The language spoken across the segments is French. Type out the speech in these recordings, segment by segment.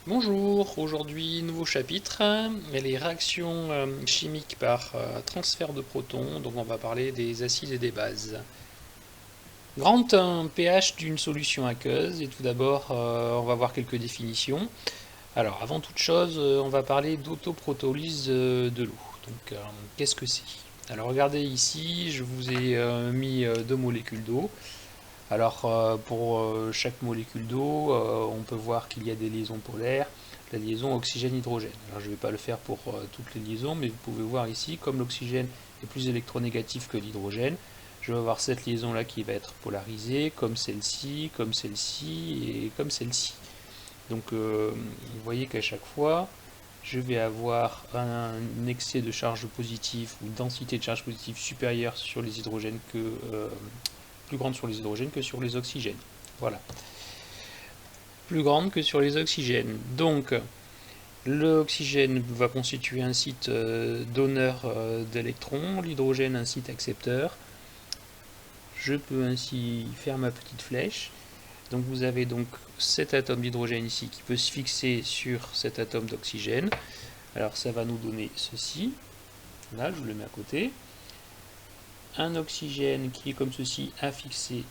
Bonjour, aujourd'hui nouveau chapitre, les réactions chimiques par transfert de protons, donc on va parler des acides et des bases. Grand pH d'une solution aqueuse, et tout d'abord on va voir quelques définitions. Alors avant toute chose, on va parler d'autoprotolyse de l'eau. Donc qu'est-ce que c'est? Alors regardez ici, je vous ai mis deux molécules d'eau. Alors pour chaque molécule d'eau, on peut voir qu'il y a des liaisons polaires, la liaison oxygène-hydrogène. Alors je ne vais pas le faire pour toutes les liaisons, mais vous pouvez voir ici, comme l'oxygène est plus électronégatif que l'hydrogène, je vais avoir cette liaison-là qui va être polarisée, comme celle-ci, et comme celle-ci. Donc vous voyez qu'à chaque fois, je vais avoir un excès de charge positive ou densité de charge positive supérieure sur les hydrogènes plus grande sur les hydrogènes que sur les oxygènes. Voilà. Plus grande que sur les oxygènes. Donc, l'oxygène va constituer un site donneur d'électrons, l'hydrogène un site accepteur. Je peux ainsi faire ma petite flèche. Donc vous avez donc cet atome d'hydrogène ici qui peut se fixer sur cet atome d'oxygène. Alors ça va nous donner ceci. Là, je le mets à côté. Un oxygène qui est comme ceci a fixé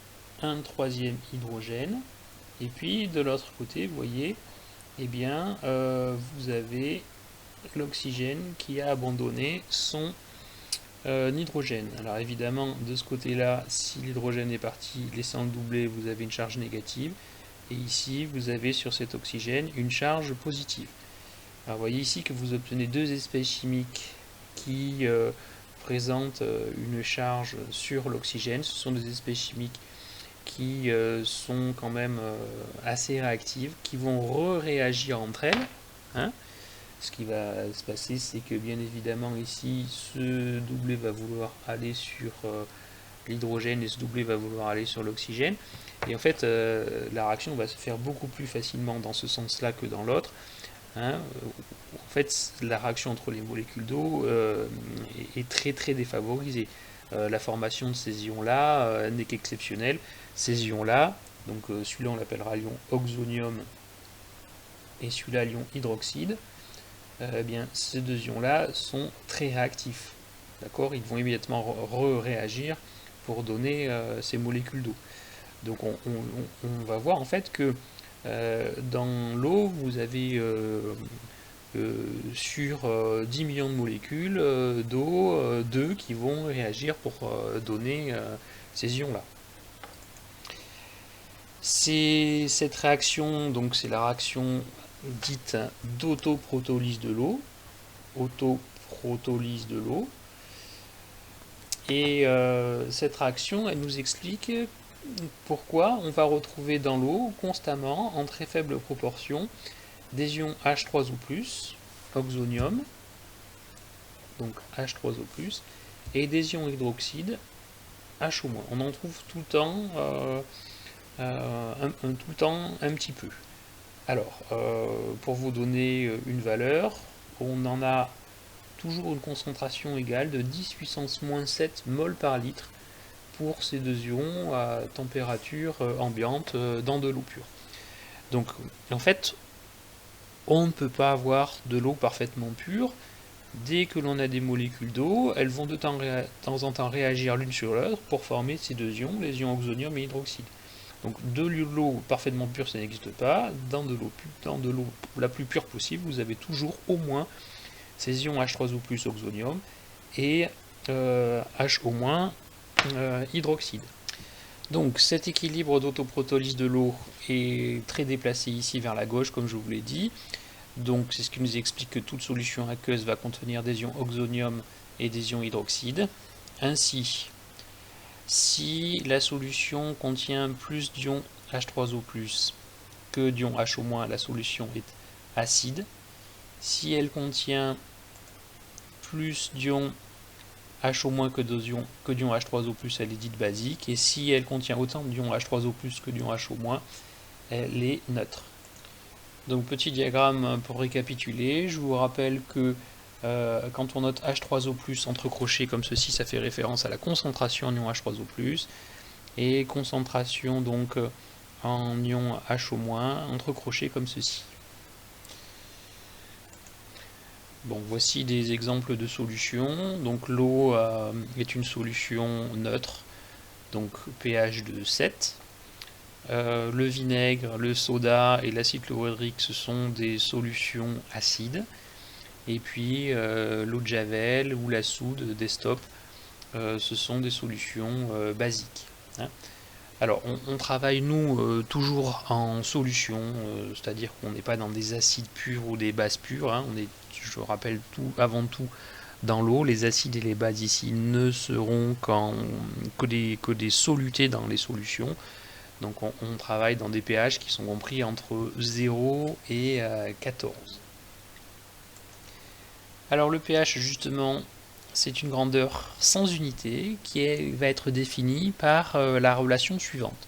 un troisième hydrogène. Et puis de l'autre côté, vous voyez, eh bien, vous avez l'oxygène qui a abandonné son hydrogène. Alors évidemment, de ce côté-là, si l'hydrogène est parti laissant le doublet, vous avez une charge négative. Et ici, vous avez sur cet oxygène une charge positive. Alors vous voyez ici que vous obtenez deux espèces chimiques qui présentent une charge sur l'oxygène. Ce sont des espèces chimiques qui sont quand même assez réactives, qui vont réagir entre elles. Hein. Ce qui va se passer, c'est que bien évidemment ici, ce doublet va vouloir aller sur l'hydrogène et ce doublet va vouloir aller sur l'oxygène. Et en fait, la réaction va se faire beaucoup plus facilement dans ce sens-là que dans l'autre. Hein. En fait, la réaction entre les molécules d'eau est très très défavorisée. La formation de ces ions-là n'est qu'exceptionnelle. Ces ions-là, donc celui-là on l'appellera l'ion oxonium et celui-là l'ion hydroxyde, eh bien, ces deux ions-là sont très réactifs. D'accord. Ils vont immédiatement réagir pour donner ces molécules d'eau. Donc on va voir en fait que dans l'eau, vous avez sur 10 millions de molécules d'eau, 2 qui vont réagir pour donner ces ions-là. C'est cette réaction, donc c'est la réaction dite d'autoprotolyse de l'eau, autoprotolyse de l'eau. Et cette réaction, elle nous explique pourquoi on va retrouver dans l'eau constamment, en très faible proportion, des ions H3O+, oxonium, donc H3O+, et des ions hydroxydes, HO-. On en trouve tout le temps, un petit peu. Alors, pour vous donner une valeur, on en a toujours une concentration égale de 10 puissance moins 7 mol par litre pour ces deux ions à température ambiante dans de l'eau pure. Donc, en fait, on ne peut pas avoir de l'eau parfaitement pure. Dès que l'on a des molécules d'eau, elles vont de temps en temps réagir l'une sur l'autre pour former ces deux ions, les ions oxonium et hydroxyde. Donc de l'eau parfaitement pure, ça n'existe pas. Dans de l'eau la plus pure possible, vous avez toujours au moins ces ions H3O+, oxonium et HO- hydroxyde. Donc cet équilibre d'autoprotolyse de l'eau est très déplacé ici vers la gauche, comme je vous l'ai dit. Donc c'est ce qui nous explique que toute solution aqueuse va contenir des ions oxonium et des ions hydroxyde. Ainsi, si la solution contient plus d'ions H3O+, que d'ions HO-, la solution est acide. Si elle contient plus d'ions HO- que d'ions H3O+, elle est dite basique. Et si elle contient autant d'ions H3O+, que d'ions HO-, elle est neutre. Donc petit diagramme pour récapituler. Je vous rappelle que quand on note H3O+, entre crochets comme ceci, ça fait référence à la concentration en ion H3O+, et concentration donc en ion HO- entre crochets comme ceci. Bon, voici des exemples de solutions. Donc l'eau est une solution neutre, donc pH de 7. Le vinaigre, le soda et l'acide chlorhydrique, ce sont des solutions acides. Et puis l'eau de javel ou la soude Desktop, ce sont des solutions basiques. Hein. Alors on travaille nous toujours en solution, c'est-à-dire qu'on n'est pas dans des acides purs ou des bases pures. Hein. On est, je rappelle avant tout dans l'eau. Les acides et les bases ici ne seront que des solutés dans les solutions. Donc on travaille dans des pH qui sont compris entre 0 et 14. Alors le pH justement, c'est une grandeur sans unité qui va être définie par la relation suivante.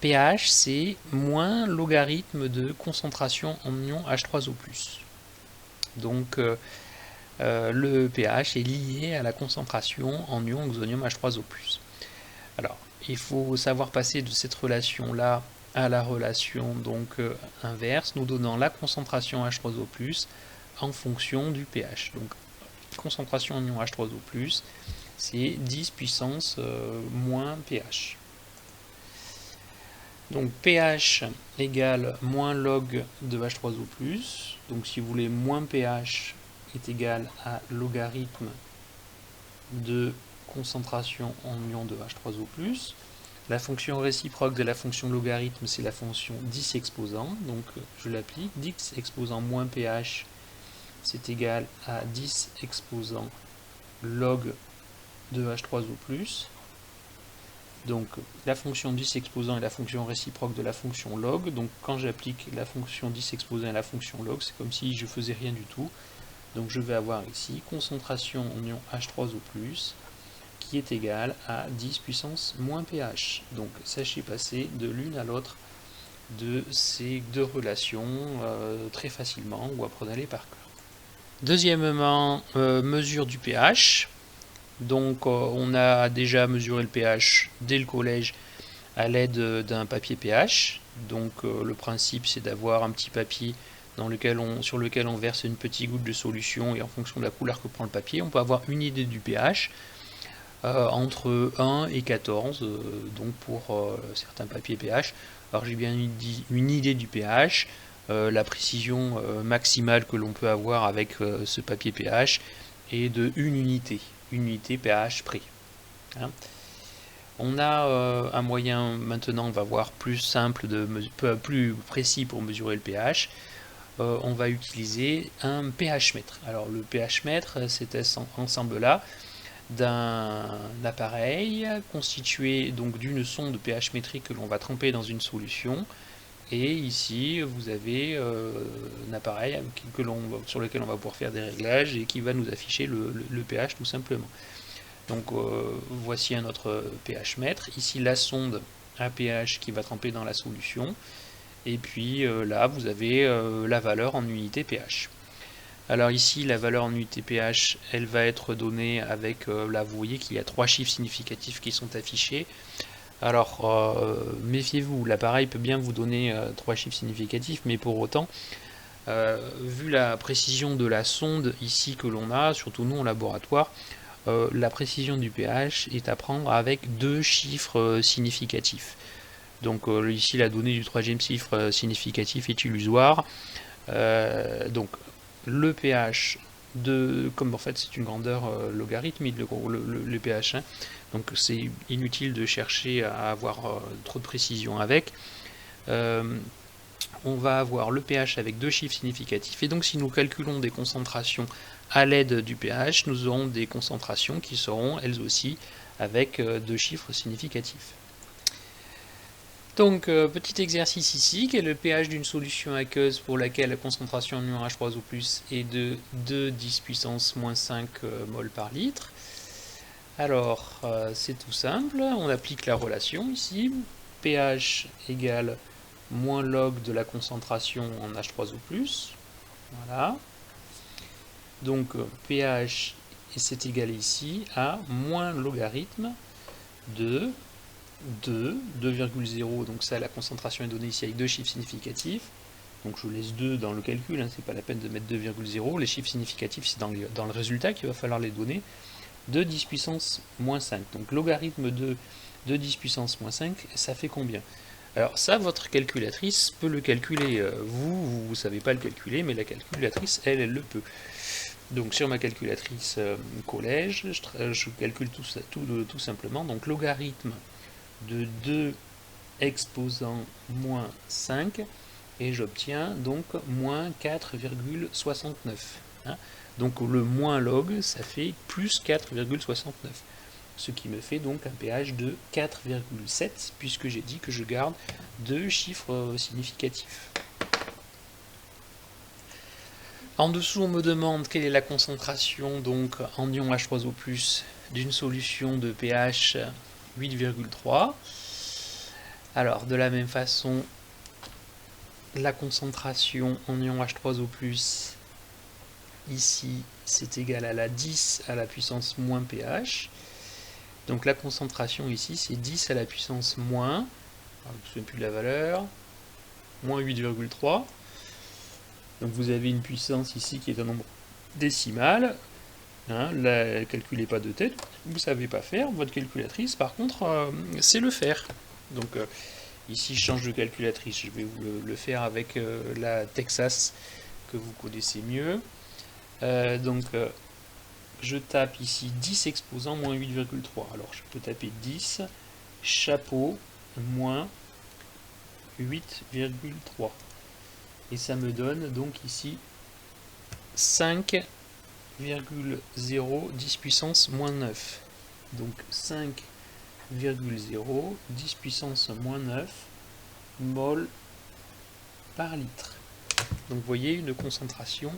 pH, c'est moins logarithme de concentration en ion H3O+. Donc le pH est lié à la concentration en ion oxonium H3O+. Alors, il faut savoir passer de cette relation-là à la relation donc inverse, nous donnant la concentration H3O+, en fonction du pH. Donc, concentration en ion H3O+, c'est 10 puissance moins pH. Donc pH égale moins log de H3O+. Donc si vous voulez, moins pH est égal à logarithme de concentration en ion de H3O+. La fonction réciproque de la fonction logarithme, c'est la fonction 10 exposant. Donc je l'applique. 10 exposant moins pH, c'est égal à 10 exposant log de H3O+. Donc la fonction 10 exposant est la fonction réciproque de la fonction log. Donc quand j'applique la fonction 10 exposant à la fonction log, c'est comme si je faisais rien du tout. Donc je vais avoir ici concentration en ion H3O+, qui est égale à 10 puissance moins pH. Donc sachez passer de l'une à l'autre de ces deux relations très facilement, ou apprenez-les par cœur. Deuxièmement, mesure du pH. Donc on a déjà mesuré le pH dès le collège à l'aide d'un papier pH. Donc le principe, c'est d'avoir un petit papier sur lequel on verse une petite goutte de solution, et en fonction de la couleur que prend le papier, on peut avoir une idée du pH entre 1 et 14, donc pour certains papiers pH. Alors j'ai bien une idée du pH, la précision maximale que l'on peut avoir avec ce papier pH est de 1 unité pH près. Hein. On a un moyen maintenant, on va voir plus simple, plus précis pour mesurer le pH. On va utiliser un pH mètre. Alors le pH mètre, c'est cet ensemble-là d'un appareil constitué donc d'une sonde pH métrique que l'on va tremper dans une solution. Et ici, vous avez un appareil sur lequel on va pouvoir faire des réglages et qui va nous afficher le pH tout simplement. Donc voici un autre pH mètre. Ici, la sonde à pH qui va tremper dans la solution. Et puis là, vous avez la valeur en unité pH. Alors ici, la valeur en unité pH, elle va être donnée avec, là vous voyez qu'il y a 3 chiffres significatifs qui sont affichés. Alors méfiez-vous, l'appareil peut bien vous donner 3 chiffres significatifs, mais pour autant, vu la précision de la sonde ici que l'on a, surtout nous en laboratoire, la précision du pH est à prendre avec 2 chiffres significatifs. Donc ici la donnée du 3e chiffre significatif est illusoire. Donc le pH comme en fait c'est une grandeur logarithmique le pH, hein, donc c'est inutile de chercher à avoir trop de précision avec. On va avoir le pH avec 2 chiffres significatifs, et donc si nous calculons des concentrations à l'aide du pH, nous aurons des concentrations qui seront elles aussi avec 2 chiffres significatifs. Donc, petit exercice ici, quel est le pH d'une solution aqueuse pour laquelle la concentration en ion H3O+, est de 2,10 puissance moins 5 mol par litre. Alors, c'est tout simple, on applique la relation ici, pH égale moins log de la concentration en H3O+. Voilà. Donc, pH, c'est égal ici à moins logarithme de 2,0, donc ça la concentration est donnée ici avec 2 chiffres significatifs, Donc je laisse 2 dans le calcul, hein, c'est pas la peine de mettre 2,0. Les chiffres significatifs, c'est dans le résultat qu'il va falloir les donner. 2 10 puissance moins 5. Donc logarithme de 2 10 puissance moins 5, ça fait combien? Alors ça, votre calculatrice peut le calculer. Vous ne savez pas le calculer, mais la calculatrice, elle le peut. Donc sur ma calculatrice collège, je calcule tout simplement. Donc logarithme de 2 exposant moins 5, et j'obtiens donc moins 4,69. Hein. Donc le moins log, ça fait plus 4,69. Ce qui me fait donc un pH de 4,7, puisque j'ai dit que je garde 2 chiffres significatifs. En dessous, on me demande quelle est la concentration donc en ion H3O+, d'une solution de pH 8,3. Alors, de la même façon, la concentration en ion H3O+, ici, c'est égal à la 10 à la puissance moins pH. Donc la concentration ici, c'est 10 à la puissance moins, je ne me souviens plus de la valeur, moins 8,3. Donc vous avez une puissance ici qui est un nombre décimal. Hein, là, calculez pas de tête, vous ne savez pas faire. Votre calculatrice, par contre, sait le faire. Donc ici, je change de calculatrice. Je vais vous le faire avec la Texas que vous connaissez mieux. Je tape ici 10 exposant moins 8,3. Alors je peux taper 10 chapeau moins 8,3. Et ça me donne donc ici 5,0 10 puissance moins 9. Donc 5,0 10 puissance moins 9 mol par litre. Donc vous voyez une concentration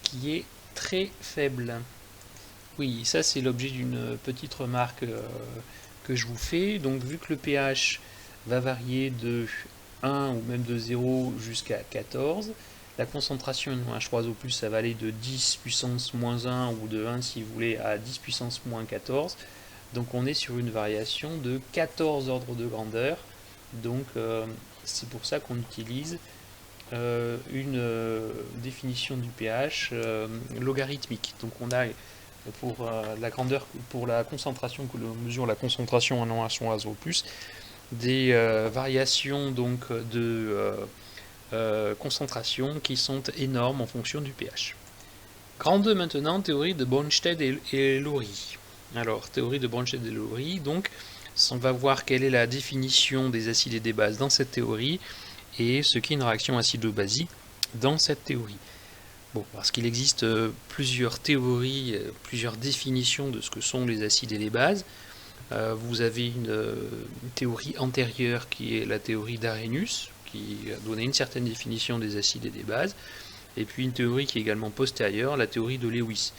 qui est très faible. Oui, ça c'est l'objet d'une petite remarque que je vous fais. Donc vu que le pH va varier de 1 ou même de 0 jusqu'à 14, la concentration en H3O+, ça va aller de 10 puissance moins 1 ou de 1 si vous voulez à 10 puissance moins 14. Donc on est sur une variation de 14 ordres de grandeur. Donc c'est pour ça qu'on utilise une définition du pH logarithmique. Donc on a pour la grandeur, pour la concentration, que l'on mesure la concentration en H3O+, des variations donc de concentration qui sont énormes en fonction du pH. Grand 2 maintenant, théorie de Brønsted et Lowry. Alors, théorie de Brønsted et Lowry, donc on va voir quelle est la définition des acides et des bases dans cette théorie et ce qu'est une réaction acido-basique dans cette théorie. Bon, parce qu'il existe plusieurs théories, plusieurs définitions de ce que sont les acides et les bases. Vous avez une théorie antérieure qui est la théorie d'Arrhenius, qui a donné une certaine définition des acides et des bases, et puis une théorie qui est également postérieure, la théorie de Lewis,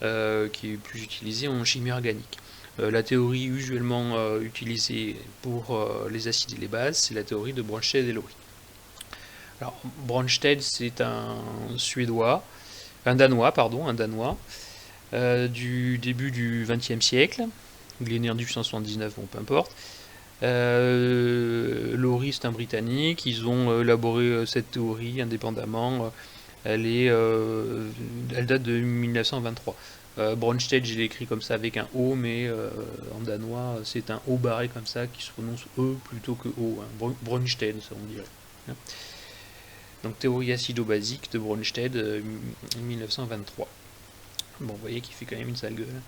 qui est plus utilisée en chimie organique. La théorie usuellement utilisée pour les acides et les bases, c'est la théorie de Brønsted et Lowry. Alors, Brønsted, c'est un Danois, du début du XXe siècle. Il est né en 1879, bon, peu importe. Lowry, c'est un Britannique. Ils ont élaboré cette théorie indépendamment. Elle date de 1923. Brønsted, j'ai écrit comme ça avec un O, mais en danois, c'est un O barré comme ça qui se prononce E plutôt que O. Hein. Brønsted, ça on dirait. Hein. Donc théorie acido-basique de Brønsted 1923. Bon, vous voyez qu'il fait quand même une sale gueule.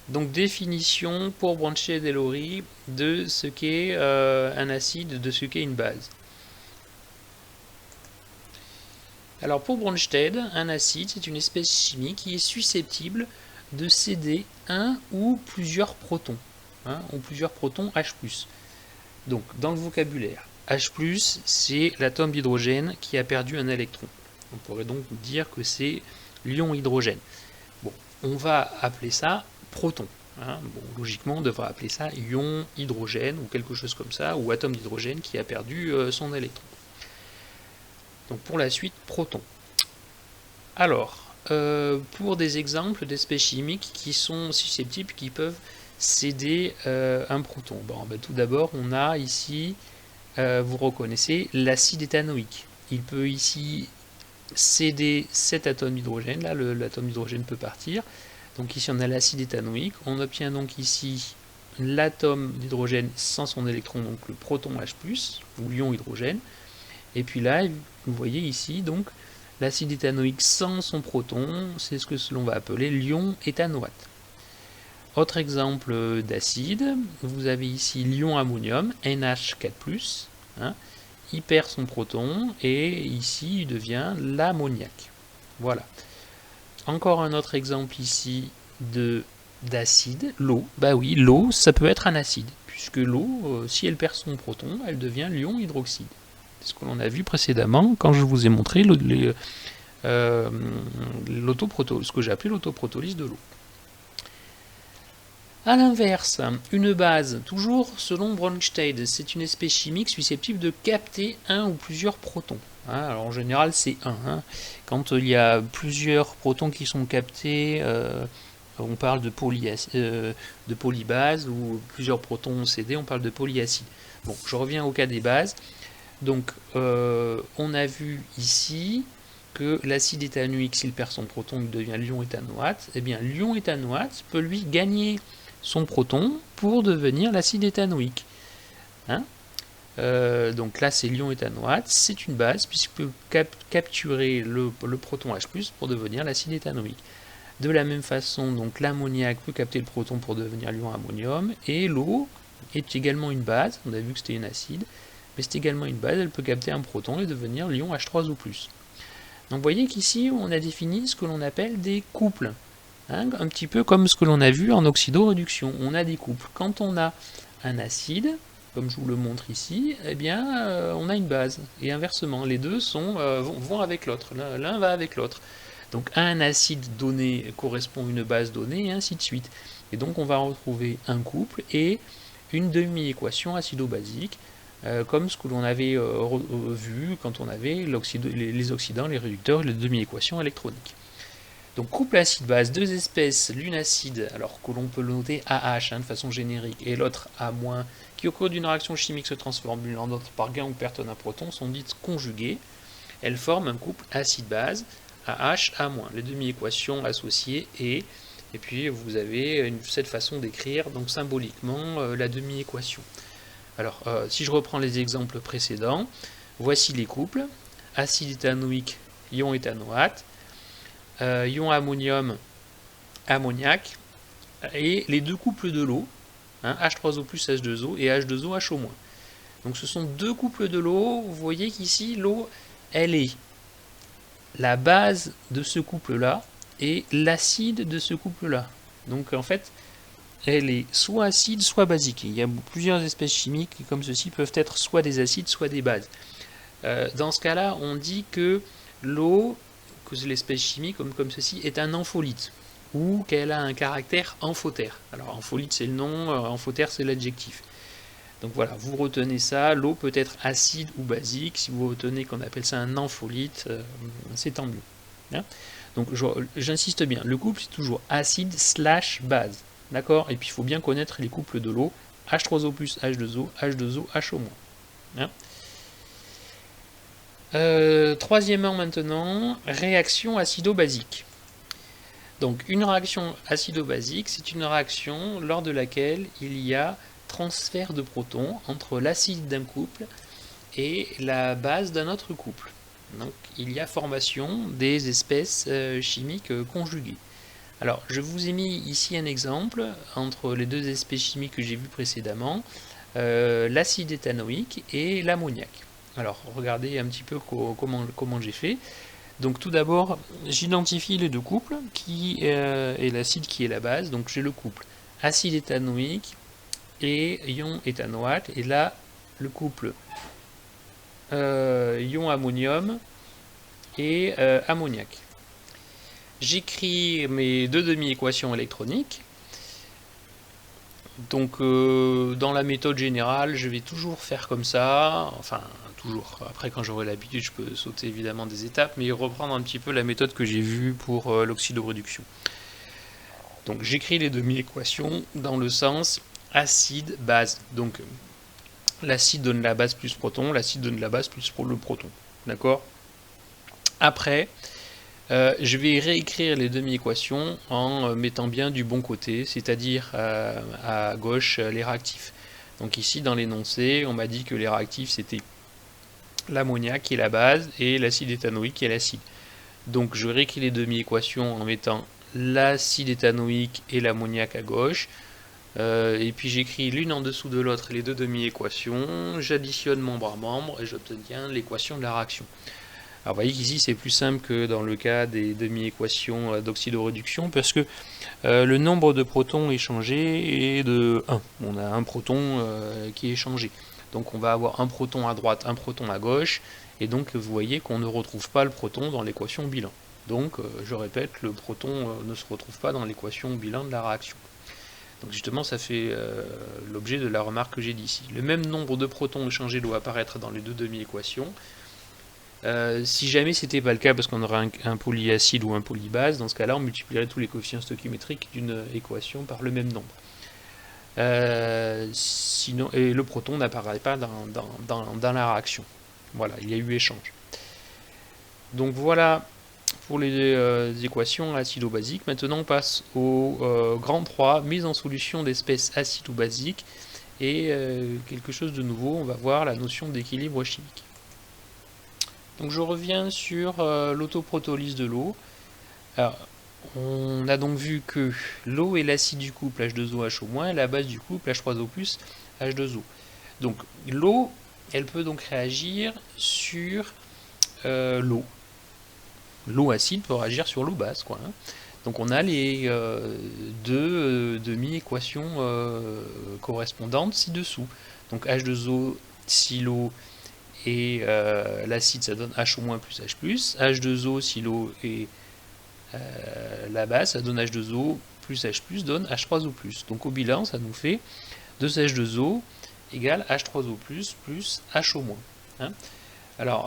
Donc définition pour Brønsted et Lowry de ce qu'est un acide, de ce qu'est une base. Alors pour Brønsted, un acide, c'est une espèce chimique qui est susceptible de céder un ou plusieurs protons, hein, ou plusieurs protons H+. Donc dans le vocabulaire, H+, c'est l'atome d'hydrogène qui a perdu un électron. On pourrait donc dire que c'est l'ion hydrogène. Bon, on va appeler ça proton. Hein. Bon, logiquement, on devrait appeler ça ion hydrogène ou quelque chose comme ça, ou atome d'hydrogène qui a perdu son électron. Donc pour la suite, proton. Alors, pour des exemples d'espèces chimiques qui sont susceptibles, qui peuvent céder un proton. Bon, ben, tout d'abord, on a ici vous reconnaissez l'acide éthanoïque. Il peut ici céder cet atome d'hydrogène, là l'atome d'hydrogène peut partir. Donc ici on a l'acide éthanoïque, on obtient donc ici l'atome d'hydrogène sans son électron, donc le proton H+, ou l'ion hydrogène. Et puis là, vous voyez ici donc l'acide éthanoïque sans son proton, c'est ce que l'on va appeler l'ion éthanoate. Autre exemple d'acide, vous avez ici l'ion ammonium, NH4+, hein, il perd son proton et ici il devient l'ammoniac. Voilà. Encore un autre exemple ici d'acide, l'eau. Bah oui, l'eau, ça peut être un acide, puisque l'eau, si elle perd son proton, elle devient l'ion hydroxyde. C'est ce que l'on a vu précédemment quand je vous ai montré ce que j'ai appelé l'autoprotolyse de l'eau. A l'inverse, une base, toujours selon Bronsted, c'est une espèce chimique susceptible de capter un ou plusieurs protons. Alors en général c'est 1. Quand il y a plusieurs protons qui sont captés, on parle de polybase, ou plusieurs protons cédés, on parle de polyacide. Bon, je reviens au cas des bases. Donc on a vu ici que l'acide éthanoïque, s'il perd son proton, il devient l'ion éthanoate. Eh bien l'ion éthanoate peut lui gagner son proton pour devenir l'acide éthanoïque. Donc là c'est l'ion éthanoate, c'est une base puisqu'il peut capturer le proton H+, pour devenir l'acide éthanoïque. De la même façon, donc l'ammoniac peut capter le proton pour devenir l'ion ammonium, et l'eau est également une base, on a vu que c'était une acide, mais c'est également une base, elle peut capter un proton et devenir l'ion H3 ou plus. Donc vous voyez qu'ici on a défini ce que l'on appelle des couples. Un petit peu comme ce que l'on a vu en oxydoréduction. On a des couples. Quand on a un acide, comme je vous le montre ici, eh bien, on a une base. Et inversement, les deux vont avec l'autre. L'un va avec l'autre. Donc, un acide donné correspond à une base donnée, et ainsi de suite. Et donc, on va retrouver un couple et une demi-équation acido-basique, comme ce que l'on avait vu quand on avait les oxydants, les réducteurs et les demi-équations électroniques. Donc couple acide-base, deux espèces, l'une acide, alors que l'on peut le noter AH de façon générique, et l'autre A-, qui au cours d'une réaction chimique se transforment l'une en l'autre par gain ou perte d'un proton, sont dites conjuguées. Elles forment un couple acide-base, AH, A-. Les demi-équations associées et puis vous avez cette façon d'écrire donc symboliquement la demi-équation. Alors si je reprends les exemples précédents, voici les couples, acide éthanoïque, ion éthanoate, ion ammonium, ammoniac, et les deux couples de l'eau, H3O+, H2O, et H2O, HO-. Donc ce sont deux couples de l'eau. Vous voyez qu'ici, l'eau, elle est la base de ce couple-là, et l'acide de ce couple-là. Donc en fait, elle est soit acide, soit basique. Il y a plusieurs espèces chimiques qui, comme ceci, peuvent être soit des acides, soit des bases. Dans ce cas-là, on dit que l'eau, que l'espèce chimique comme ceci, est un ampholyte, ou qu'elle a un caractère amphotère. Alors ampholyte c'est le nom, amphotère c'est l'adjectif. Donc voilà, vous retenez ça, l'eau peut être acide ou basique, si vous retenez qu'on appelle ça un ampholyte, c'est tant mieux. Donc j'insiste bien, le couple c'est toujours acide/base, d'accord? Et puis il faut bien connaître les couples de l'eau, H3O+, H2O, H2O, HO-. Troisièmement maintenant, réaction acido-basique. Donc une réaction acido-basique, c'est une réaction lors de laquelle il y a transfert de protons entre l'acide d'un couple et la base d'un autre couple. Donc il y a formation des espèces chimiques conjuguées. Alors je vous ai mis ici un exemple entre les deux espèces chimiques que j'ai vues précédemment, l'acide éthanoïque et l'ammoniac. Alors regardez un petit peu comment j'ai fait. Donc tout d'abord, j'identifie les deux couples, qui est l'acide qui est la base. Donc j'ai le couple acide éthanoïque et ion éthanoate. Et là, le couple ion ammonium et ammoniac. J'écris mes deux demi-équations électroniques. Donc dans la méthode générale, je vais toujours faire comme ça, enfin toujours, après quand j'aurai l'habitude je peux sauter évidemment des étapes, mais reprendre un petit peu la méthode que j'ai vue pour l'oxydoréduction. Donc j'écris les demi-équations dans le sens acide-base. Donc l'acide donne la base plus proton, l'acide donne la base plus le proton. D'accord? Après, je vais réécrire les demi-équations en mettant bien du bon côté, c'est-à-dire à gauche les réactifs. Donc ici, dans l'énoncé, on m'a dit que les réactifs, c'était l'ammoniac qui est la base et l'acide éthanoïque qui est l'acide. Donc je réécris les demi-équations en mettant l'acide éthanoïque et l'ammoniac à gauche. Et puis j'écris l'une en dessous de l'autre les deux demi-équations, j'additionne membre à membre et j'obtiens l'équation de la réaction. Alors vous voyez qu'ici c'est plus simple que dans le cas des demi-équations d'oxydoréduction parce que le nombre de protons échangés est de 1. On a un proton qui est échangé. Donc on va avoir un proton à droite, un proton à gauche, et donc vous voyez qu'on ne retrouve pas le proton dans l'équation bilan. Donc je répète, le proton ne se retrouve pas dans l'équation bilan de la réaction. Donc justement, ça fait l'objet de la remarque que j'ai dit ici. Le même nombre de protons échangés doit apparaître dans les deux demi-équations. Si jamais c'était pas le cas, parce qu'on aurait un polyacide ou un polybase, dans ce cas-là, on multiplierait tous les coefficients stoichiométriques d'une équation par le même nombre. Sinon, et le proton n'apparaît pas dans la réaction. Voilà, il y a eu échange. Donc voilà pour les équations acido-basiques. Maintenant, on passe au grand 3, mise en solution d'espèces acido-basiques. Et quelque chose de nouveau, on va voir la notion d'équilibre chimique. Donc je reviens sur l'autoprotolyse de l'eau. Alors, on a donc vu que l'eau est l'acide du couple H2O, HO-, et la base du couple H3O+, H2O. Donc l'eau, elle peut donc réagir sur l'eau. L'eau acide peut réagir sur l'eau base, quoi. Hein. Donc on a les deux demi-équations correspondantes ci-dessous. Donc H2O, si l'eau et l'acide, ça donne HO- plus H+. H2O, si l'eau et la base, ça donne H2O plus H+, donne H3O+. Donc au bilan, ça nous fait 2H2O égale H3O+, plus HO-. Hein. Alors,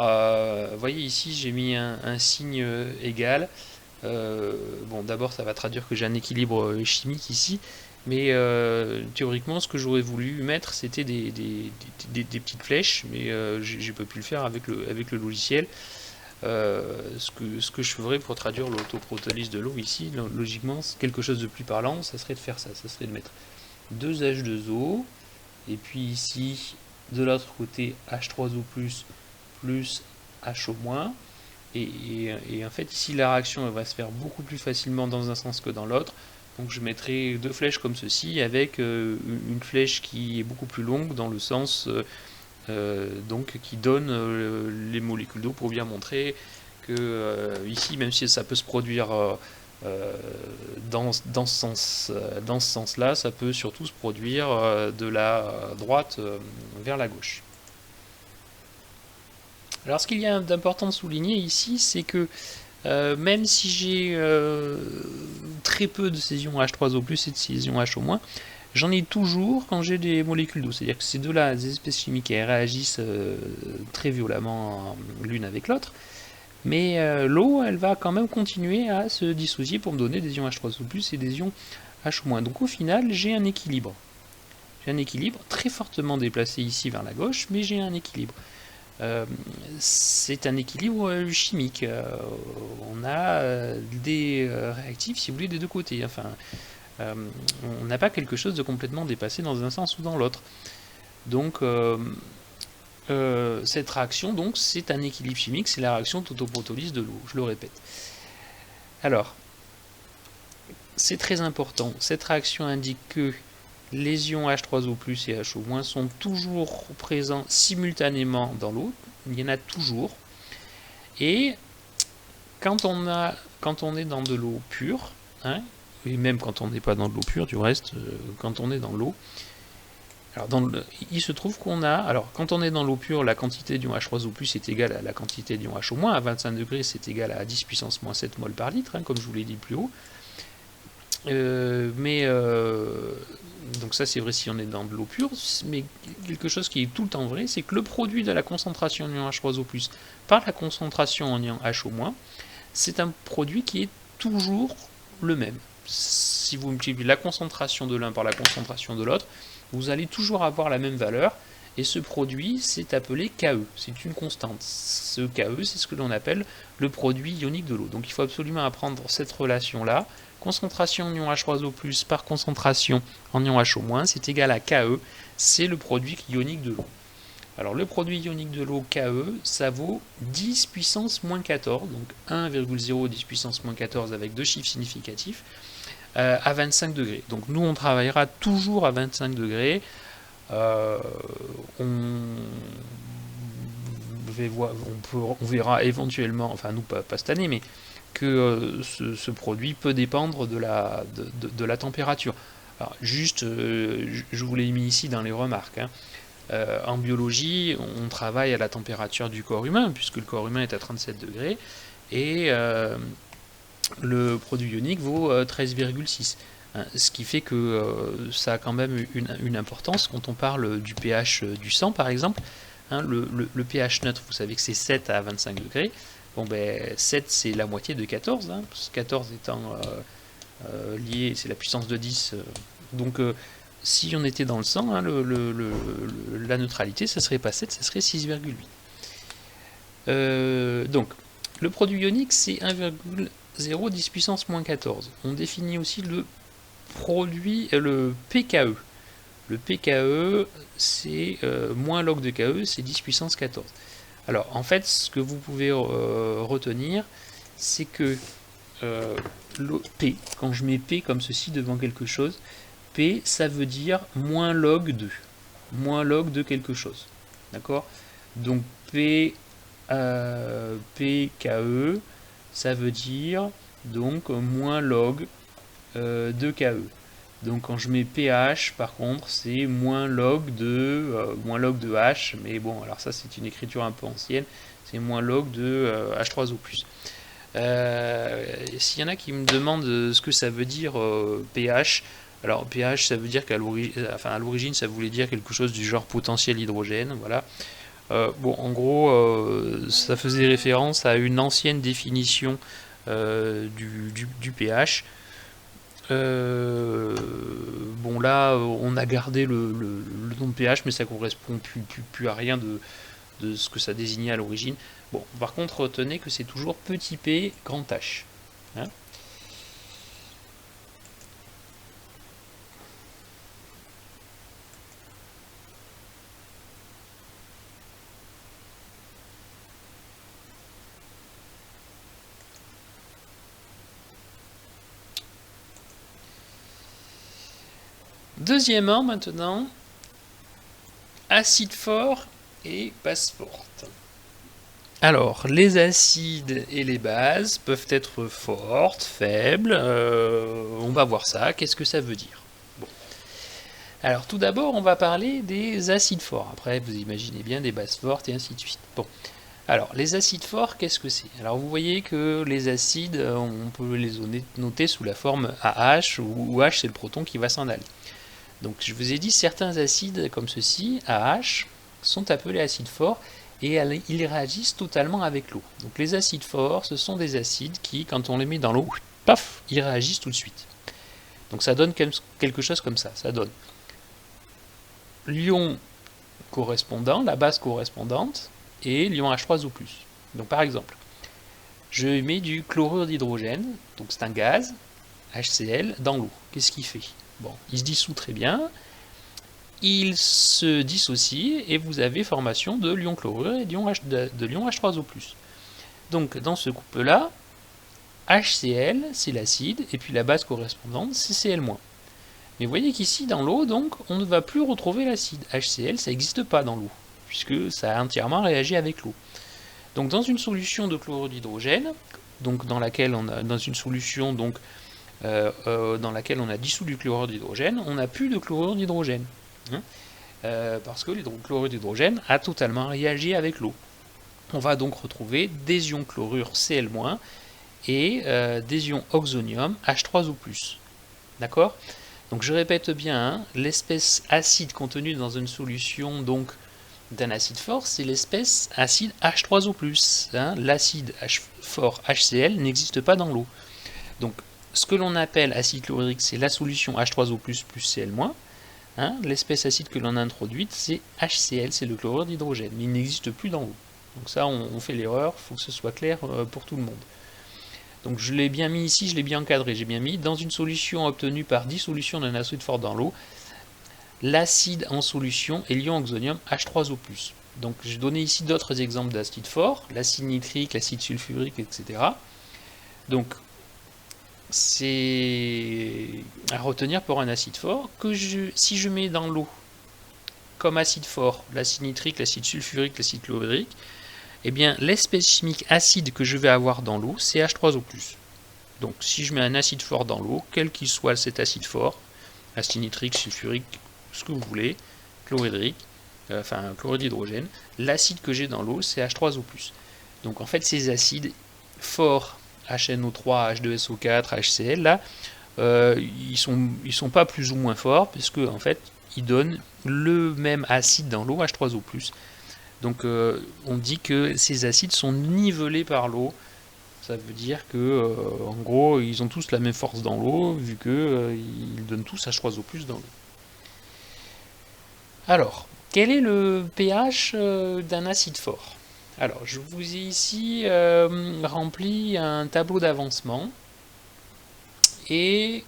vous voyez ici, j'ai mis un signe égal. Bon, d'abord, ça va traduire que j'ai un équilibre chimique ici, mais théoriquement, ce que j'aurais voulu mettre, c'était des petites flèches, mais j'ai pas pu le faire avec le logiciel. Ce que je ferais pour traduire l'autoprotolyse de l'eau ici, logiquement, quelque chose de plus parlant, ça serait de faire ça. Ça serait de mettre 2H2O, et puis ici, de l'autre côté, H3O+, plus HO-. Et en fait, ici, la réaction elle va se faire beaucoup plus facilement dans un sens que dans l'autre. Donc je mettrai deux flèches comme ceci, avec une flèche qui est beaucoup plus longue dans le sens donc qui donne les molécules d'eau pour bien montrer que ici, même si ça peut se produire dans ce sens-là, ça peut surtout se produire de la droite vers la gauche. Alors ce qu'il y a d'important de souligner ici, c'est que même si j'ai très peu de céssion H3O+, et de céssion HO-, j'en ai toujours quand j'ai des molécules d'eau. C'est-à-dire que ces deux-là, des espèces chimiques, elles réagissent très violemment l'une avec l'autre. Mais l'eau, elle va quand même continuer à se dissocier pour me donner des ions H3O+, et des ions HO-. Donc au final, j'ai un équilibre. J'ai un équilibre très fortement déplacé ici vers la gauche, mais j'ai un équilibre. C'est un équilibre chimique. On a des réactifs, si vous voulez, des deux côtés. Enfin, on n'a pas quelque chose de complètement dépassé dans un sens ou dans l'autre. Donc, cette réaction, donc, c'est un équilibre chimique, c'est la réaction d'autoprotolyse de l'eau, je le répète. Alors, c'est très important. Cette réaction indique que les ions H3O+, et HO- sont toujours présents simultanément dans l'eau. Il y en a toujours. Et quand on est dans de l'eau pure, hein, et même quand on n'est pas dans de l'eau pure, du reste, quand on est dans l'eau, alors il se trouve qu'on a, alors quand on est dans l'eau pure, la quantité d'ions H3O+, est égale à la quantité d'ions HO-, à 25 degrés, c'est égal à 10 puissance moins 7 mol par litre, hein, comme je vous l'ai dit plus haut. Donc ça c'est vrai si on est dans de l'eau pure, mais quelque chose qui est tout le temps vrai, c'est que le produit de la concentration en ion H3O+, par la concentration en ion HO-, c'est un produit qui est toujours le même. Si vous multipliez la concentration de l'un par la concentration de l'autre, vous allez toujours avoir la même valeur, et ce produit c'est appelé Ke, c'est une constante. Ce Ke, c'est ce que l'on appelle le produit ionique de l'eau. Donc il faut absolument apprendre cette relation-là. Concentration en ion H3O+, par concentration en ion HO-, c'est égal à Ke, c'est le produit ionique de l'eau. Alors le produit ionique de l'eau Ke, ça vaut 10 puissance moins 14, donc 1,0 10 puissance moins 14 avec deux chiffres significatifs, à 25 degrés. Donc nous on travaillera toujours à 25 degrés. On verra éventuellement, enfin nous pas cette année, mais que ce produit peut dépendre de la température. Alors, juste, je vous l'ai mis ici dans les remarques. En biologie, on travaille à la température du corps humain, puisque le corps humain est à 37 degrés, et le produit ionique vaut 13,6. Ce qui fait que ça a quand même une importance quand on parle du pH du sang, par exemple. Le pH neutre, vous savez que c'est 7 à 25 degrés. Bon, ben, 7, c'est la moitié de 14, 14 étant lié, c'est la puissance de 10. Donc, si on était dans le sang, la neutralité, ça serait pas 7, ça serait 6,8. Donc, le produit ionique, c'est 1,0 10 puissance moins 14. On définit aussi le produit, le pKe. Le pKe, c'est moins log de Ke, c'est 10 puissance 14. Alors, en fait, ce que vous pouvez retenir, c'est que P, quand je mets P comme ceci devant quelque chose, P, ça veut dire moins log de. Moins log de quelque chose. D'accord? Donc, pKe, ça veut dire donc moins log de Ke. Donc quand je mets pH, par contre, c'est moins log de H, mais bon, alors ça c'est une écriture un peu ancienne, c'est moins log de H3O+. S'il y en a qui me demandent ce que ça veut dire pH, alors pH ça veut dire qu'à l'origine ça voulait dire quelque chose du genre potentiel hydrogène, voilà. Bon, en gros, ça faisait référence à une ancienne définition du pH. Bon là on a gardé le nom de pH, mais ça correspond plus à rien de ce que ça désignait à l'origine. Bon, par contre retenez que c'est toujours petit p grand H. Deuxièmement, maintenant, acide fort et base forte. Alors, les acides et les bases peuvent être fortes, faibles. On va voir ça. Qu'est-ce que ça veut dire? Bon. Alors, tout d'abord, on va parler des acides forts. Après, vous imaginez bien des bases fortes et ainsi de suite. Bon. Alors, les acides forts, qu'est-ce que c'est? Alors, vous voyez que les acides, on peut les noter sous la forme AH, où H, c'est le proton qui va s'en aller. Donc je vous ai dit, certains acides comme ceci, AH, sont appelés acides forts et ils réagissent totalement avec l'eau. Donc les acides forts, ce sont des acides qui, quand on les met dans l'eau, paf, ils réagissent tout de suite. Donc ça donne quelque chose comme ça. Ça donne l'ion correspondant, la base correspondante, et l'ion H3O+. Donc par exemple, je mets du chlorure d'hydrogène, donc c'est un gaz, HCl, dans l'eau. Qu'est-ce qu'il fait? Bon, il se dissout très bien, il se dissocie et vous avez formation de l'ion chlorure et de l'ion H3O+. Donc dans ce couple-là, HCl c'est l'acide et puis la base correspondante c'est Cl-. Mais vous voyez qu'ici dans l'eau, donc, on ne va plus retrouver l'acide. HCl ça n'existe pas dans l'eau, puisque ça a entièrement réagi avec l'eau. Donc dans une solution de chlorure d'hydrogène, donc dans laquelle on a dans une solution donc dans laquelle on a dissous du chlorure d'hydrogène, on n'a plus de chlorure d'hydrogène. Parce que le chlorure d'hydrogène a totalement réagi avec l'eau. On va donc retrouver des ions chlorure Cl- et des ions oxonium H3O+. D'accord? Donc je répète bien, l'espèce acide contenue dans une solution donc d'un acide fort, c'est l'espèce acide H3O+. L'acide fort HCl n'existe pas dans l'eau. Donc ce que l'on appelle acide chlorhydrique, c'est la solution H3O+, plus Cl-. Hein, l'espèce acide que l'on a introduite, c'est HCl, c'est le chlorure d'hydrogène, mais il n'existe plus dans l'eau. Donc ça, on fait l'erreur, il faut que ce soit clair pour tout le monde. Donc je l'ai bien mis ici, je l'ai bien encadré, j'ai bien mis dans une solution obtenue par dissolution d'un acide fort dans l'eau, l'acide en solution est l'ion oxonium H3O+. Donc j'ai donné ici d'autres exemples d'acides forts, l'acide nitrique, l'acide sulfurique, etc. Donc c'est à retenir pour un acide fort que si je mets dans l'eau comme acide fort l'acide nitrique, l'acide sulfurique, l'acide chlorhydrique, eh bien l'espèce chimique acide que je vais avoir dans l'eau, c'est H3O+. Donc si je mets un acide fort dans l'eau, quel qu'il soit cet acide fort, acide nitrique, sulfurique, ce que vous voulez, chlorhydrique, enfin chlorure d'hydrogène, l'acide que j'ai dans l'eau, c'est H3O+. Donc en fait ces acides forts, HNO3, H2SO4, HCl, là, ils sont pas plus ou moins forts, puisque en fait, ils donnent le même acide dans l'eau, H3O+. Donc on dit que ces acides sont nivelés par l'eau. Ça veut dire que, en gros, ils ont tous la même force dans l'eau, vu qu'ils donnent tous H3O+ dans l'eau. Alors, quel est le pH d'un acide fort? Alors, je vous ai ici rempli un tableau d'avancement. Et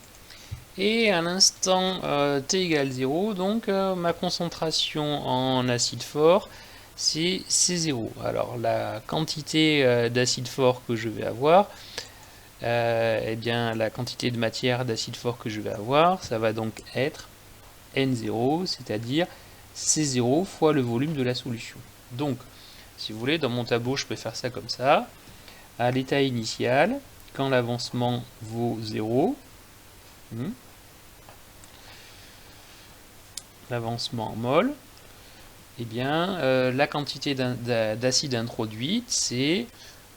à l'instant t égale 0, donc ma concentration en acide fort, c'est C0. Alors, la quantité d'acide fort que je vais avoir, eh bien, la quantité de matière d'acide fort que je vais avoir, ça va donc être N0, c'est-à-dire C0 fois le volume de la solution. Donc, si vous voulez, dans mon tableau, je peux faire ça comme ça. À l'état initial, quand l'avancement vaut 0, l'avancement en mol, eh bien, la quantité d'acide introduite, c'est,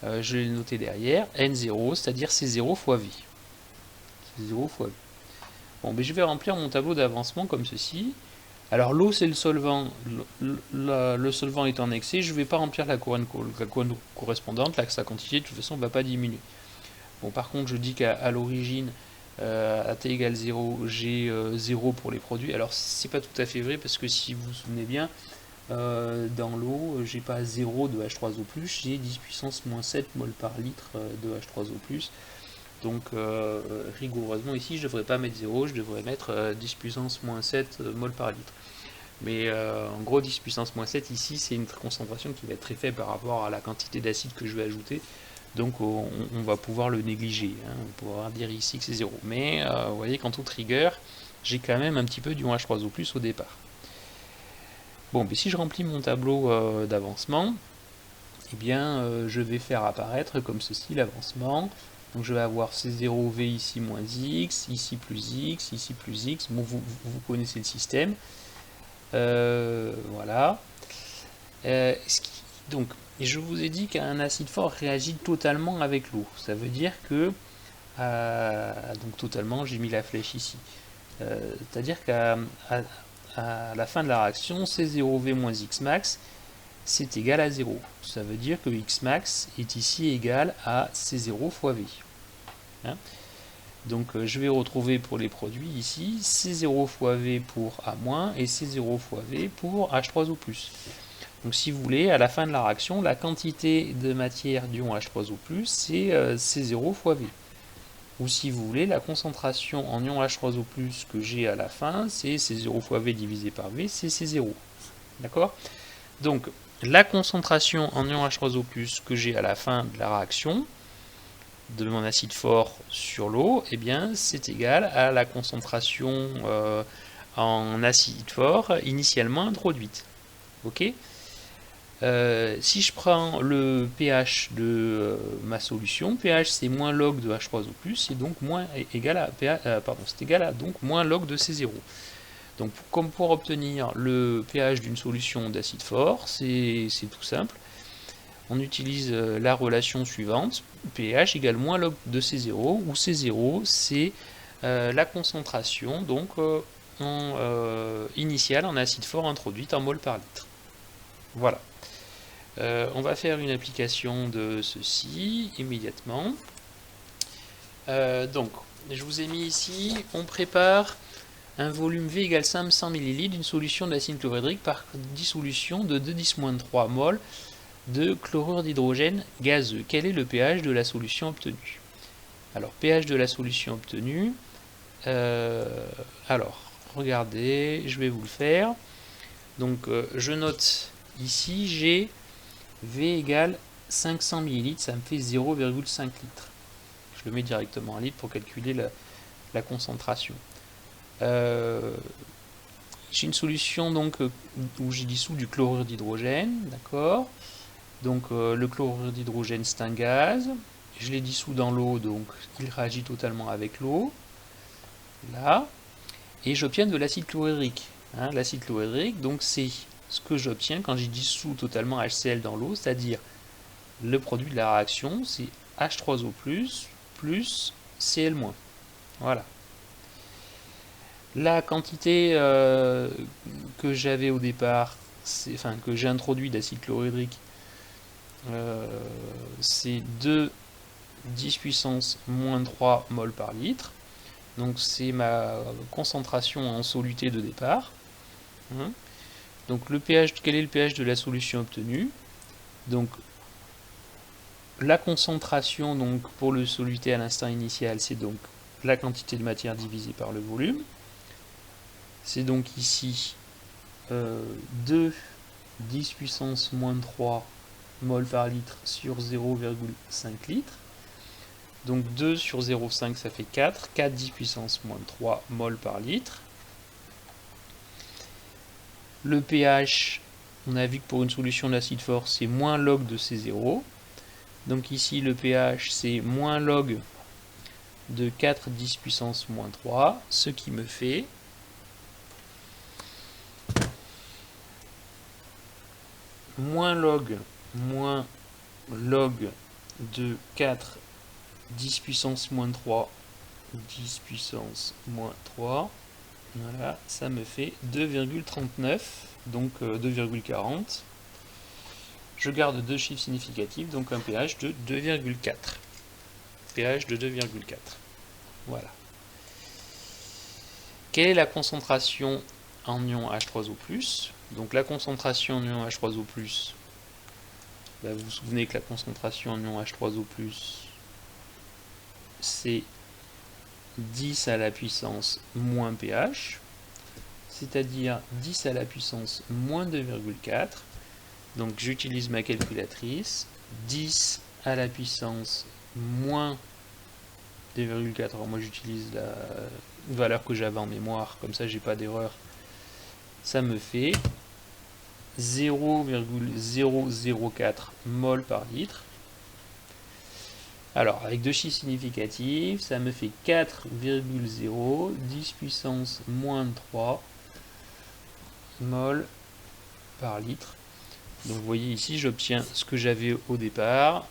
je l'ai noté derrière, N0, c'est-à-dire C0 fois V. C0 fois V. Bon, mais je vais remplir mon tableau d'avancement comme ceci. Alors l'eau c'est le solvant, le solvant est en excès, je ne vais pas remplir la couronne correspondante, là sa quantité de toute façon ne va pas diminuer. Bon, par contre je dis qu'à l'origine, à t égale 0, j'ai 0 pour les produits. Alors c'est pas tout à fait vrai parce que si vous vous souvenez bien, dans l'eau, j'ai pas 0 de H3O+, j'ai 10 puissance moins 7 mol par litre de H3O+. Donc rigoureusement ici, je ne devrais pas mettre 0, je devrais mettre 10 puissance moins 7 mol par litre. Mais en gros, 10 puissance moins 7 ici, c'est une concentration qui va être très faible par rapport à la quantité d'acide que je vais ajouter. Donc on va pouvoir le négliger. Hein. On pourra dire ici que c'est 0. Mais vous voyez, quant au trigger, j'ai quand même un petit peu d'ion H3O+, au départ. Bon, mais si je remplis mon tableau d'avancement, eh bien, je vais faire apparaître comme ceci l'avancement. Donc je vais avoir C0V ici moins X, ici plus X, ici plus X. Bon, vous connaissez le système. Voilà. Donc, je vous ai dit qu'un acide fort réagit totalement avec l'eau. Ça veut dire que, donc totalement, j'ai mis la flèche ici. C'est-à-dire qu'à la fin de la réaction, C0V moins Xmax, c'est égal à 0. Ça veut dire que Xmax est ici égal à C0 fois V. Hein, donc je vais retrouver pour les produits ici C0 fois V pour A- et C0 fois V pour H3O+. Donc si vous voulez, à la fin de la réaction, la quantité de matière d'ion H3O+, c'est C0 fois V. Ou si vous voulez, la concentration en ion H3O+, que j'ai à la fin, c'est C0 fois V divisé par V, c'est C0. D'accord? Donc, la concentration en ion H3O+, que j'ai à la fin de la réaction, de mon acide fort sur l'eau, eh bien, c'est égal à la concentration en acide fort initialement introduite. Ok? Si je prends le pH de ma solution, pH c'est moins log de H3O+, et donc moins égal à c'est égal à donc moins log de C0. Donc comme pour obtenir le pH d'une solution d'acide fort, c'est tout simple. On utilise la relation suivante, pH égale moins log de C0, où C0 c'est la concentration donc initiale en acide fort introduite en mol par litre. Voilà. On va faire une application de ceci immédiatement. Donc, je vous ai mis ici, on prépare un volume V égale 500 ml d'une solution d'acide chlorhydrique par dissolution de 2,3 mol de chlorure d'hydrogène gazeux. Quel est le pH de la solution obtenue? Alors, pH de la solution obtenue, alors, regardez, je vais vous le faire. Donc, je note ici, j'ai V égale 500 ml, ça me fait 0,5 litres. Je le mets directement en litre pour calculer la concentration. J'ai une solution donc où j'ai dissous du chlorure d'hydrogène, d'accord. Donc le chlorure d'hydrogène c'est un gaz. Je l'ai dissous dans l'eau, donc il réagit totalement avec l'eau. Là. Et j'obtiens de l'acide chlorhydrique. Hein, l'acide chlorhydrique, donc c'est ce que j'obtiens quand j'ai dissous totalement HCl dans l'eau, c'est-à-dire le produit de la réaction, c'est H3O+, plus Cl-. Voilà. La quantité que j'avais au départ, enfin que j'ai introduit d'acide chlorhydrique, c'est 2 10 puissance moins 3 mol par litre. Donc c'est ma concentration en soluté de départ. Donc le pH, quel est le pH de la solution obtenue? Donc la concentration donc pour le soluté à l'instant initial, c'est donc la quantité de matière divisée par le volume. C'est donc ici 2 10 puissance moins 3 mol par litre sur 0,5 litres. Donc 2 sur 0,5 ça fait 4, 4 10 puissance moins 3 mol par litre. Le pH, on a vu que pour une solution d'acide fort, c'est moins log de C0. Donc ici le pH c'est moins log de 4 10 puissance moins 3, ce qui me fait moins log de 4 10 puissance moins 3 10 puissance moins 3, voilà, ça me fait 2,39, donc 2,40. Je garde deux chiffres significatifs, donc un pH de 2,4. pH de 2,4. Voilà. Quelle est la concentration en ion H3O+? Donc la concentration en ion H3O+, ben vous vous souvenez que la concentration en ion H3O+, c'est 10 à la puissance moins pH, c'est-à-dire 10 à la puissance moins 2,4. Donc j'utilise ma calculatrice, 10 à la puissance moins 2,4. Alors moi j'utilise la valeur que j'avais en mémoire, comme ça j'ai pas d'erreur. Ça me fait 0,004 mol par litre. Alors, avec deux chiffres significatifs, ça me fait 4,0 10 puissance moins 3 mol par litre. Donc, vous voyez ici, j'obtiens ce que j'avais au départ.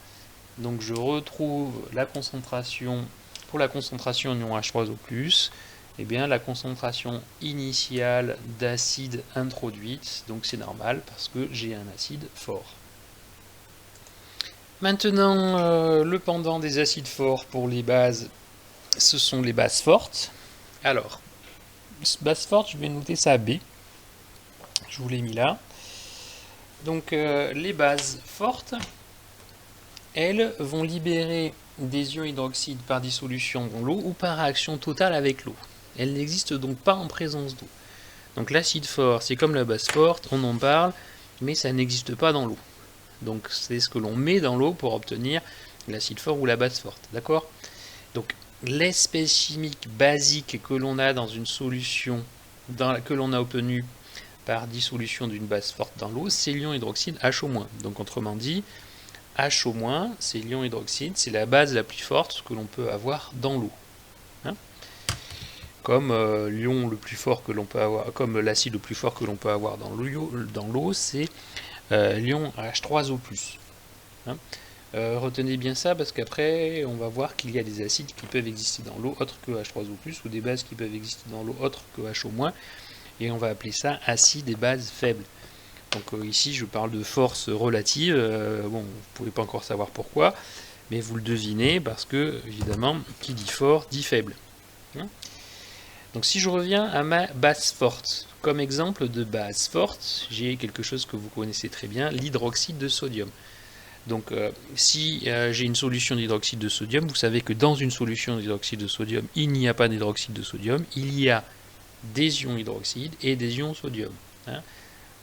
Donc, je retrouve la concentration, pour la concentration en ion H3O+, eh bien, la concentration initiale d'acide introduite. Donc, c'est normal parce que j'ai un acide fort. Maintenant, le pendant des acides forts pour les bases, ce sont les bases fortes. Alors, base forte, je vais noter ça B. Je vous l'ai mis là. Donc, les bases fortes, elles vont libérer des ions hydroxyde par dissolution dans l'eau ou par réaction totale avec l'eau. Elles n'existent donc pas en présence d'eau. Donc, l'acide fort, c'est comme la base forte, on en parle, mais ça n'existe pas dans l'eau. Donc c'est ce que l'on met dans l'eau pour obtenir l'acide fort ou la base forte, d'accord? Donc l'espèce chimique basique que l'on a dans une solution que l'on a obtenue par dissolution d'une base forte dans l'eau, c'est l'ion hydroxyde HO-. Donc autrement dit, HO-, c'est l'ion hydroxyde, c'est la base la plus forte que l'on peut avoir dans l'eau. Hein, comme l'ion le plus fort que l'on peut avoir, comme l'acide le plus fort que l'on peut avoir dans l'eau, c'est l'ion H3O+. Hein, retenez bien ça parce qu'après on va voir qu'il y a des acides qui peuvent exister dans l'eau autres que H3O+, ou des bases qui peuvent exister dans l'eau autres que HO-, et on va appeler ça acides et bases faibles. Donc ici je parle de force relative, bon vous ne pouvez pas encore savoir pourquoi, mais vous le devinez parce que évidemment qui dit fort dit faible. Hein, Donc si je reviens à ma base forte, comme exemple de base forte, j'ai quelque chose que vous connaissez très bien, l'hydroxyde de sodium. Donc si j'ai une solution d'hydroxyde de sodium, vous savez que dans une solution d'hydroxyde de sodium, il n'y a pas d'hydroxyde de sodium, il y a des ions hydroxyde et des ions sodium.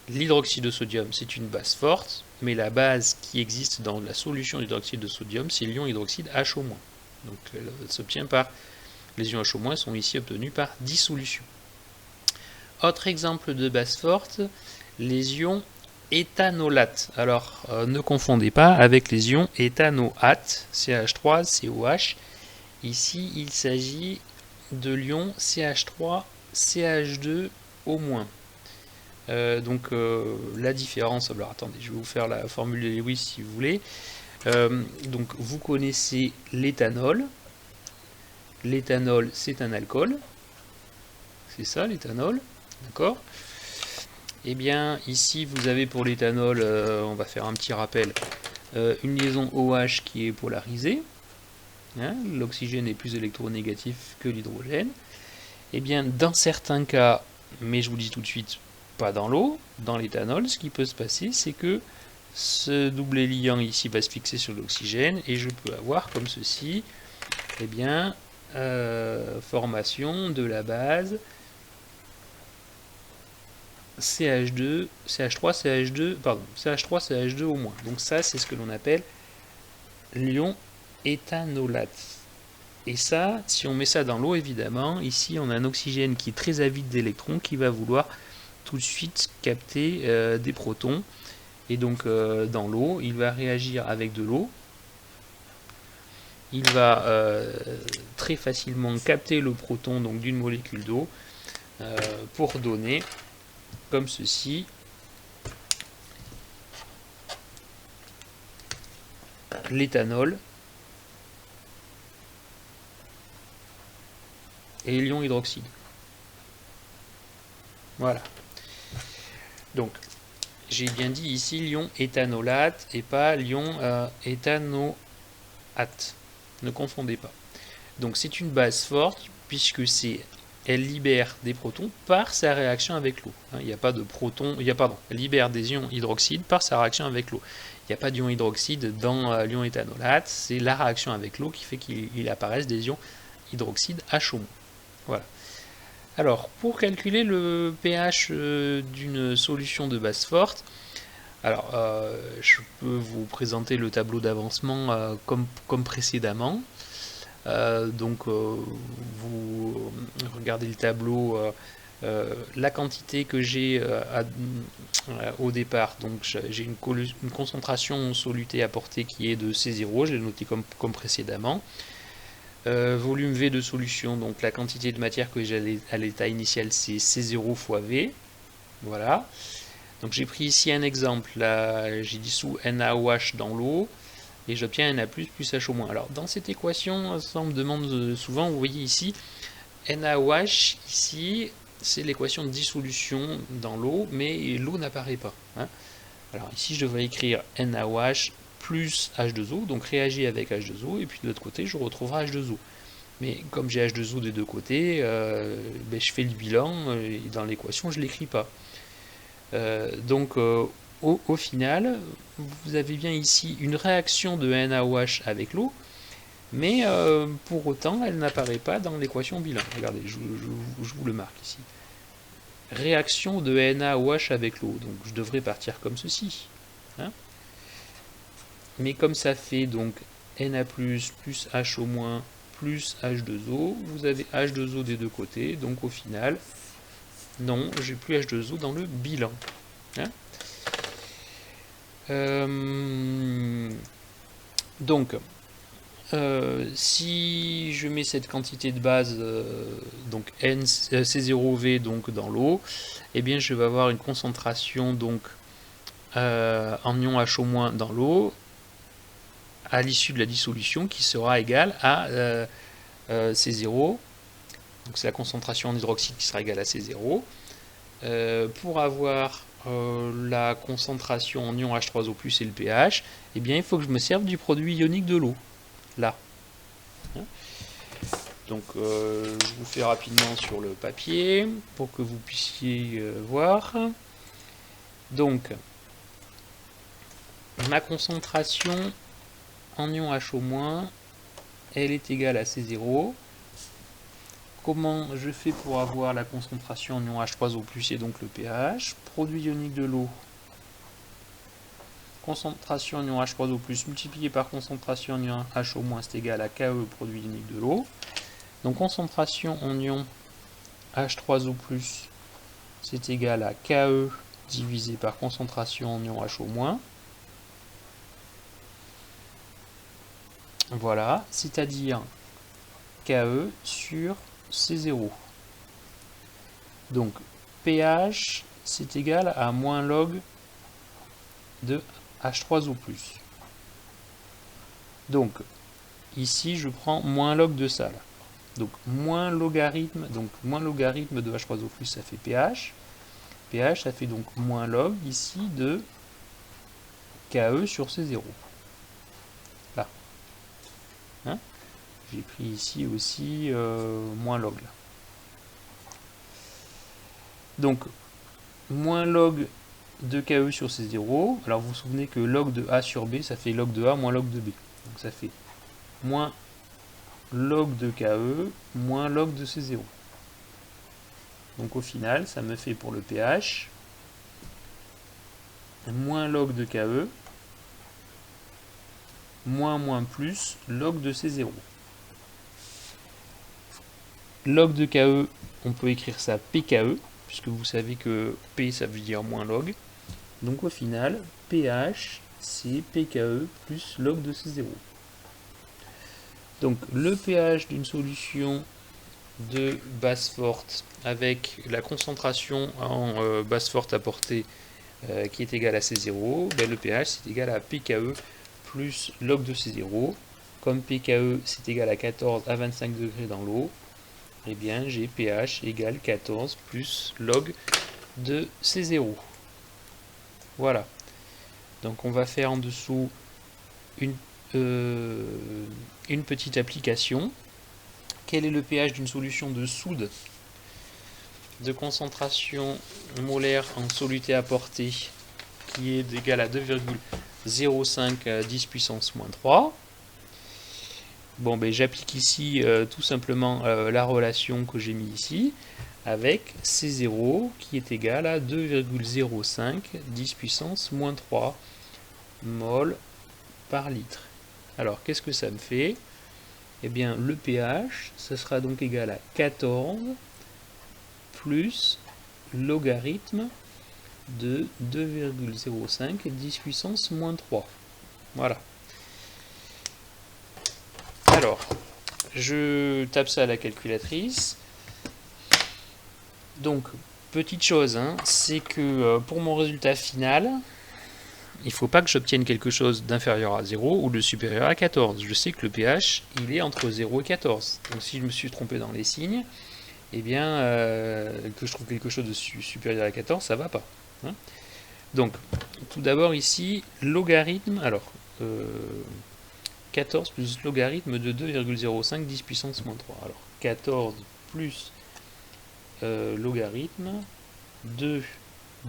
L'hydroxyde de sodium, c'est une base forte, mais la base qui existe dans la solution d'hydroxyde de sodium, c'est l'ion hydroxyde HO-. Donc elle s'obtient par, les ions HO- sont ici obtenus par dissolution. Autre exemple de base forte, les ions éthanolates. Alors ne confondez pas avec les ions éthanoates, CH3, COH. Ici, il s'agit de l'ion CH3, CH2 au moins. Donc la différence, alors attendez, je vais vous faire la formule de Lewis si vous voulez. Donc vous connaissez l'éthanol. L'éthanol, c'est un alcool. C'est ça l'éthanol, d'accord? Et bien ici vous avez pour l'éthanol, on va faire un petit rappel, une liaison OH qui est polarisée. L'oxygène est plus électronégatif que l'hydrogène. Et bien dans certains cas, mais je vous dis tout de suite, pas dans l'eau, dans l'éthanol, ce qui peut se passer, c'est que ce doublé liant ici va se fixer sur l'oxygène et je peux avoir comme ceci, eh bien, formation de la base CH2, CH3, CH2, pardon, CH3, CH2 au moins. Donc ça, c'est ce que l'on appelle l'ion éthanolate. Et ça, si on met ça dans l'eau, évidemment, ici on a un oxygène qui est très avide d'électrons qui va vouloir tout de suite capter des protons. Et donc dans l'eau, il va réagir avec de l'eau. Il va très facilement capter le proton donc d'une molécule d'eau pour donner comme ceci l'éthanol et l'ion hydroxyde. Voilà. Donc, j'ai bien dit ici l'ion éthanolate et pas l'ion éthanoate. Ne confondez pas. Donc, c'est une base forte puisque elle libère des protons par sa réaction avec l'eau. Il n'y a pas de protons, elle libère des ions hydroxydes par sa réaction avec l'eau. Il n'y a pas d'ion hydroxyde dans l'ion éthanolate, c'est la réaction avec l'eau qui fait qu'il apparaisse des ions hydroxyde HO-. Voilà. Alors, pour calculer le pH d'une solution de base forte, alors je peux vous présenter le tableau d'avancement comme précédemment. Donc vous regardez le tableau, la quantité que j'ai au départ, donc j'ai une concentration solutée apportée qui est de C0, je l'ai noté comme précédemment. Volume V de solution, donc la quantité de matière que j'ai à l'état initial, c'est C0 fois V. Voilà. Donc j'ai pris ici un exemple, là j'ai dissous NaOH dans l'eau et j'obtiens Na+, plus HO-. Alors dans cette équation, ça on me demande souvent, vous voyez ici, NaOH ici, c'est l'équation de dissolution dans l'eau, mais l'eau n'apparaît pas. Alors ici je devrais écrire NaOH plus H2O, donc réagir avec H2O, et puis de l'autre côté je retrouverai H2O. Mais comme j'ai H2O des deux côtés, je fais le bilan, et dans l'équation je ne l'écris pas. Donc au final, vous avez bien ici une réaction de NaOH avec l'eau, mais pour autant elle n'apparaît pas dans l'équation bilan. Regardez, je vous le marque ici. Réaction de NaOH avec l'eau, donc je devrais partir comme ceci. Mais comme ça fait donc Na+, plus HO- plus H2O, vous avez H2O des deux côtés, donc au final, non, j'ai plus H2O dans le bilan. Donc, si je mets cette quantité de base, donc C0V donc dans l'eau, eh bien je vais avoir une concentration donc en ion HO- dans l'eau à l'issue de la dissolution qui sera égale à C0. Donc c'est la concentration en hydroxyde qui sera égale à C0. Pour avoir la concentration en ion H3O+, et le pH, eh bien il faut que je me serve du produit ionique de l'eau. Là. Donc je vous fais rapidement sur le papier pour que vous puissiez voir. Donc ma concentration en ion H-, elle est égale à C0. Comment je fais pour avoir la concentration en ion H3O+, et donc le pH? Produit ionique de l'eau, concentration en ion H3O+, multiplié par concentration en ion H-, c'est égal à KE, produit ionique de l'eau. Donc concentration en ion H3O+, c'est égal à KE divisé par concentration en ion H-. Voilà, c'est-à-dire KE sur C0. Donc pH, c'est égal à moins log de H3O+. Donc ici, je prends moins log de ça. Là. Donc moins logarithme de H3O+, ça fait pH. pH, ça fait donc moins log ici de KE sur C0. Là. Hein, j'ai pris ici aussi moins log. Là. Donc moins log de KE sur C0. Alors vous vous souvenez que log de A sur B, ça fait log de A moins log de B. Donc ça fait moins log de KE moins log de C0. Donc au final, ça me fait pour le pH moins log de KE moins plus log de C0. Log de KE, on peut écrire ça PKE, puisque vous savez que P ça veut dire moins log. Donc au final, pH c'est PKE plus log de C0. Donc le pH d'une solution de base forte avec la concentration en base forte apportée qui est égale à C0, ben le pH c'est égal à PKE plus log de C0. Comme PKE c'est égal à 14 à 25 degrés dans l'eau, et bien j'ai pH égale 14 plus log de C0. Voilà. Donc on va faire en dessous une petite application. Quel est le pH d'une solution de soude de concentration molaire en soluté apportée qui est égal à 2,05 10 puissance moins 3. Bon, ben, j'applique ici tout simplement la relation que j'ai mis ici avec C0 qui est égal à 2,05 10 puissance moins 3 mol par litre. Alors, qu'est-ce que ça me fait? Eh bien, le pH, ça sera donc égal à 14 plus logarithme de 2,05 10 puissance moins 3. Voilà. Alors, je tape ça à la calculatrice. Donc, petite chose, hein, c'est que pour mon résultat final, il ne faut pas que j'obtienne quelque chose d'inférieur à 0 ou de supérieur à 14. Je sais que le pH, il est entre 0 et 14. Donc si je me suis trompé dans les signes, eh bien, que je trouve quelque chose de supérieur à 14, ça ne va pas. Hein. Donc, tout d'abord ici, logarithme, alors, 14 plus logarithme de 2,05 10 puissance moins 3. Alors, 14 plus logarithme de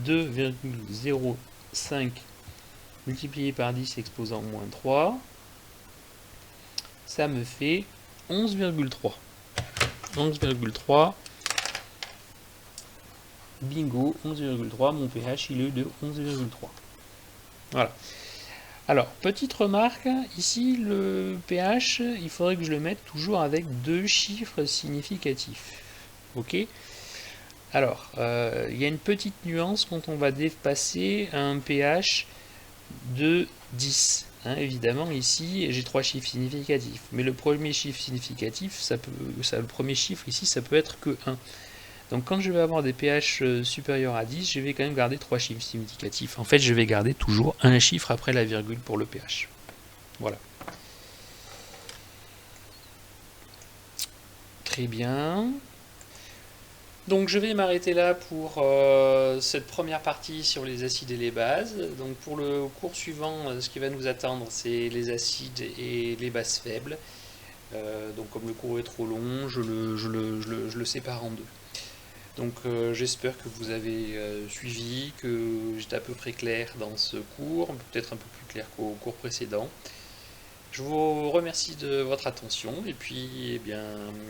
2,05 multiplié par 10 exposant moins 3, ça me fait 11,3. 11,3. Bingo, 11,3. Mon pH, il est de 11,3. Voilà. Alors, petite remarque, ici, le pH, il faudrait que je le mette toujours avec deux chiffres significatifs. Ok ? Alors, il y a une petite nuance quand on va dépasser un pH de 10. Hein, évidemment, ici, j'ai trois chiffres significatifs. Mais le premier chiffre significatif, le premier chiffre ici, ça peut être que 1. Donc quand je vais avoir des pH supérieurs à 10, je vais quand même garder trois chiffres significatifs. En fait, je vais garder toujours un chiffre après la virgule pour le pH. Voilà. Très bien. Donc je vais m'arrêter là pour cette première partie sur les acides et les bases. Donc pour le cours suivant, ce qui va nous attendre, c'est les acides et les bases faibles. Donc comme le cours est trop long, je le sépare en deux. Donc j'espère que vous avez suivi, que j'étais à peu près clair dans ce cours, peut-être un peu plus clair qu'au cours précédent. Je vous remercie de votre attention et puis eh bien,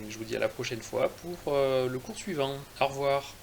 je vous dis à la prochaine fois pour le cours suivant. Au revoir.